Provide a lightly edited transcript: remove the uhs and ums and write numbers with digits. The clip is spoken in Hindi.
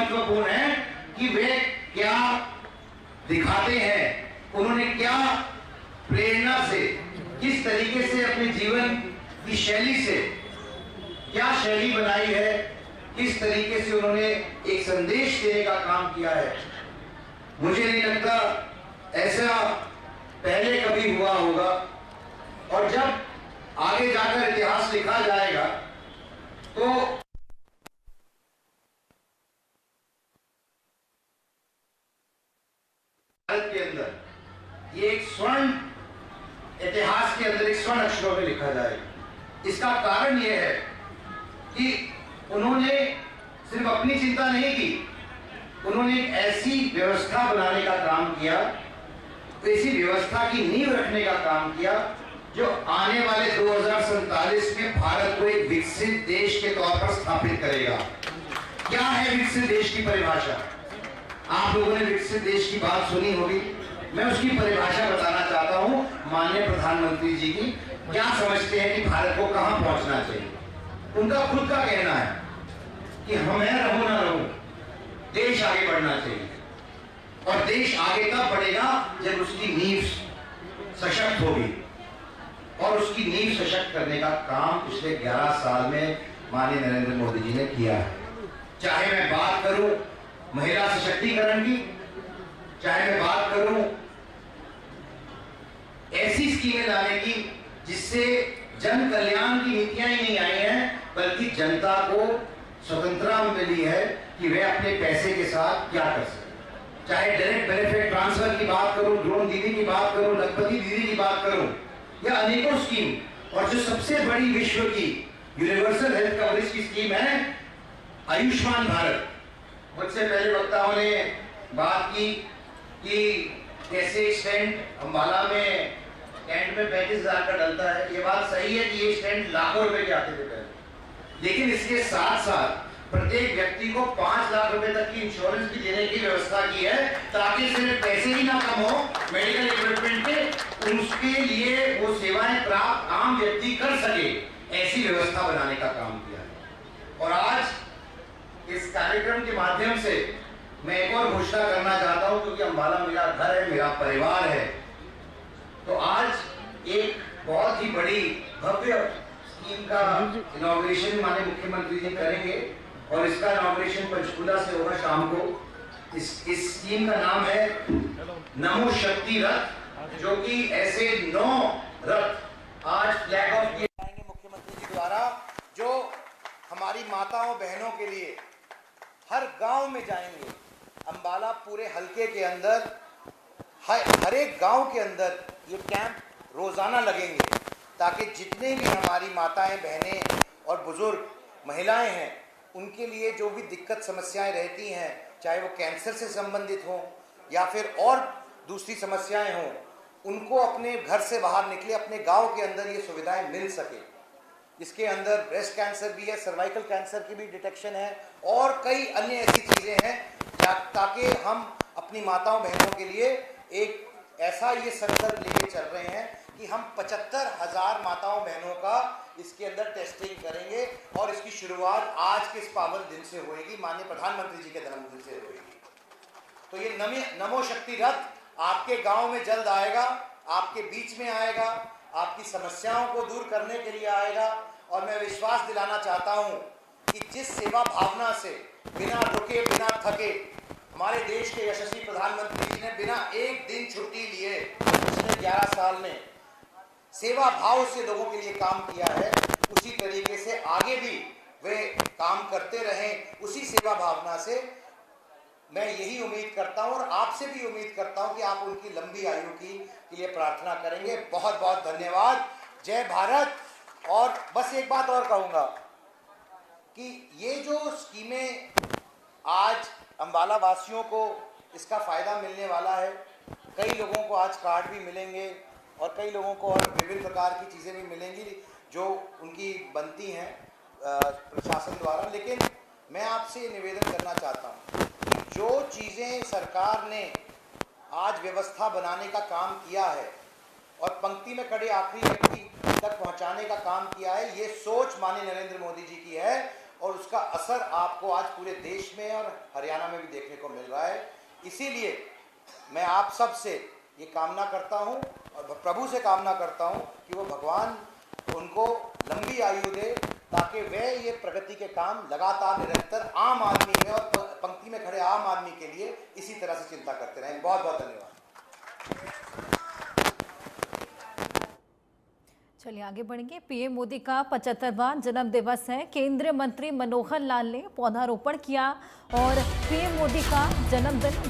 महत्वपूर्ण है कि वे क्या दिखाते हैं, उन्होंने क्या प्रेरणा से, किस तरीके से अपने जीवन की शैली से क्या शैली बनाई है, किस तरीके से उन्होंने एक संदेश देने का काम किया है। मुझे नहीं लगता ऐसा पहले कभी हुआ होगा, और जब आगे जाकर इतिहास लिखा जाएगा तो भारत के अंदर ये एक स्वर्ण इतिहास के अंदर एक स्वर्ण अक्षरों में लिखा जाएगा। इसका कारण यह है कि उन्होंने सिर्फ अपनी चिंता नहीं की, उन्होंने एक ऐसी व्यवस्था बनाने का काम किया, ऐसी व्यवस्था की नींव रखने का काम किया जो आने वाले 2047 में भारत को एक विकसित देश के तौर पर स्थापित करेगा। क्या है विकसित देश की परिभाषा? आप लोगों ने विकसित देश की बात सुनी होगी, मैं उसकी परिभाषा बताना चाहता हूं माननीय प्रधानमंत्री जी की। क्या समझते हैं कि भारत को कहां पहुंचना चाहिए? उनका खुद का कहना है कि हमें रहूं ना रहूं, देश आगे बढ़ना चाहिए, और देश आगे तब बढ़ेगा जब उसकी नींव सशक्त होगी, और उसकी नींव सशक्त करने का काम पिछले 11 साल में माननीय नरेंद्र मोदी जी ने किया है। चाहे मैं बात करूं महिला सशक्तिकरण की, चाहे मैं बात करूं ऐसी स्कीमें लाने की जिससे जन कल्याण की नीतियां ही नहीं आई हैं, बल्कि जनता को स्वतंत्रता मिली है कि वे अपने पैसे के साथ क्या कर सकते। चाहे डायरेक्ट बेनिफिट ट्रांसफर की बात करूं, ड्रोन दीदी की बात करूं, लखपति दीदी की बात करूं, या अनेकों स्कीम, और जो सबसे बड़ी विश्व की यूनिवर्सल हेल्थ कवरेज की स्कीम है आयुष्मान भारत। मुझसे पहले वक्ताओं ने बात की कि कैसे स्टेंट अम्बाला में कैंट में 35,000 का डलता है। ये बात सही है कि ये स्टेंट लाखों रुपए के आते थे पहले, लेकिन इसके साथ साथ प्रत्येक व्यक्ति को 5 लाख रुपए तक की इंश्योरेंस भी देने की व्यवस्था की है, ताकि सिर्फ पैसे ही ना कम हो मेडिकल इक्विपमेंट के, उसके लिए वो सेवाएं प्राप्त आम व्यक्ति कर सके, ऐसी व्यवस्था बनाने का काम किया है। और आज इस कार्यक्रम के माध्यम से मैं एक और घोषणा करना चाहता हूं, क्योंकि अम्बाला मेरा घर है, मेरा परिवार है। तो आज एक बहुत ही बड़ी भव्य स्कीम का इनॉग्रेशन माननीय मुख्यमंत्री जी करेंगे, और इसका इनॉग्रेशन पंचकूला से होगा शाम को। इस स्कीम का नाम है नमो शक्ति रथ, जो कि ऐसे 9 रथ आज फ्लैग ऑफ किए जाएंगे मुख्यमंत्री जी द्वारा, जो हमारी माताओं बहनों के लिए हर गांव में जाएंगे। अम्बाला पूरे हलके के अंदर हर एक गांव के अंदर ये कैंप रोजाना लगेंगे, ताकि जितने भी हमारी माताएं बहनें और बुजुर्ग महिलाएं हैं, उनके लिए जो भी दिक्कत समस्याएं रहती हैं, चाहे वो कैंसर से संबंधित हों या फिर और दूसरी समस्याएं हों, उनको अपने घर से बाहर निकले अपने गांव के अंदर ये सुविधाएं मिल सके। इसके अंदर ब्रेस्ट कैंसर भी है, सर्वाइकल कैंसर की भी डिटेक्शन है, और कई अन्य ऐसी चीज़ें हैं, ताकि हम अपनी माताओं बहनों के लिए एक ऐसा ये संकल्प लेके चल रहे हैं कि हम 75,000 माताओं बहनों का इसके अंदर टेस्टिंग करेंगे, और इसकी शुरुआत आज के इस पावन दिन से होगी, माननीय प्रधानमंत्री जी के जन्मदिन से होगी। तो ये नमो शक्ति रथ आपके गांव में जल्द आएगा, आपके बीच में आएगा, आपकी समस्याओं को दूर करने के लिए आएगा। और मैं विश्वास दिलाना चाहता हूं कि जिस सेवा भावना से बिना रुके बिना थके हमारे देश के यशस्वी प्रधानमंत्री जी ने बिना एक दिन छुट्टी लिए पिछले 11 साल में सेवा भाव से लोगों के लिए काम किया है, उसी तरीके से आगे भी वे काम करते रहें, उसी सेवा भावना से। मैं यही उम्मीद करता हूं, और आपसे भी उम्मीद करता हूं कि आप उनकी लंबी आयु की के लिए प्रार्थना करेंगे। बहुत बहुत धन्यवाद। जय भारत। और बस एक बात और कहूँगा कि ये जो स्कीमें आज अम्बाला वासियों को इसका फ़ायदा मिलने वाला है, कई लोगों को आज कार्ड भी मिलेंगे, और कई लोगों को और विभिन्न प्रकार की चीज़ें भी मिलेंगी जो उनकी बनती हैं प्रशासन द्वारा। लेकिन मैं आपसे निवेदन करना चाहता हूँ कि जो चीज़ें सरकार ने आज व्यवस्था बनाने का काम किया है और पंक्ति में खड़े आखिरी व्यक्ति तक पहुंचाने का काम किया है, ये सोच माननीय नरेंद्र मोदी जी की है, और उसका असर आपको आज पूरे देश में और हरियाणा में भी देखने को मिल रहा है। इसीलिए मैं आप सब से ये कामना करता हूँ और प्रभु से कामना करता हूँ कि वो भगवान उनको लंबी आयु दे, ताकि वे ये प्रगति के काम लगातार निरंतर आम आदमी में और पंक्ति में खड़े आम आदमी के लिए इसी तरह से चिंता करते रहें। बहुत बहुत धन्यवाद। चलिए आगे बढ़ेंगे। पीएम मोदी का 75वां जन्म दिवस है। केंद्रीय मंत्री मनोहर लाल ने पौधारोपण किया और पीएम मोदी का जन्मदिन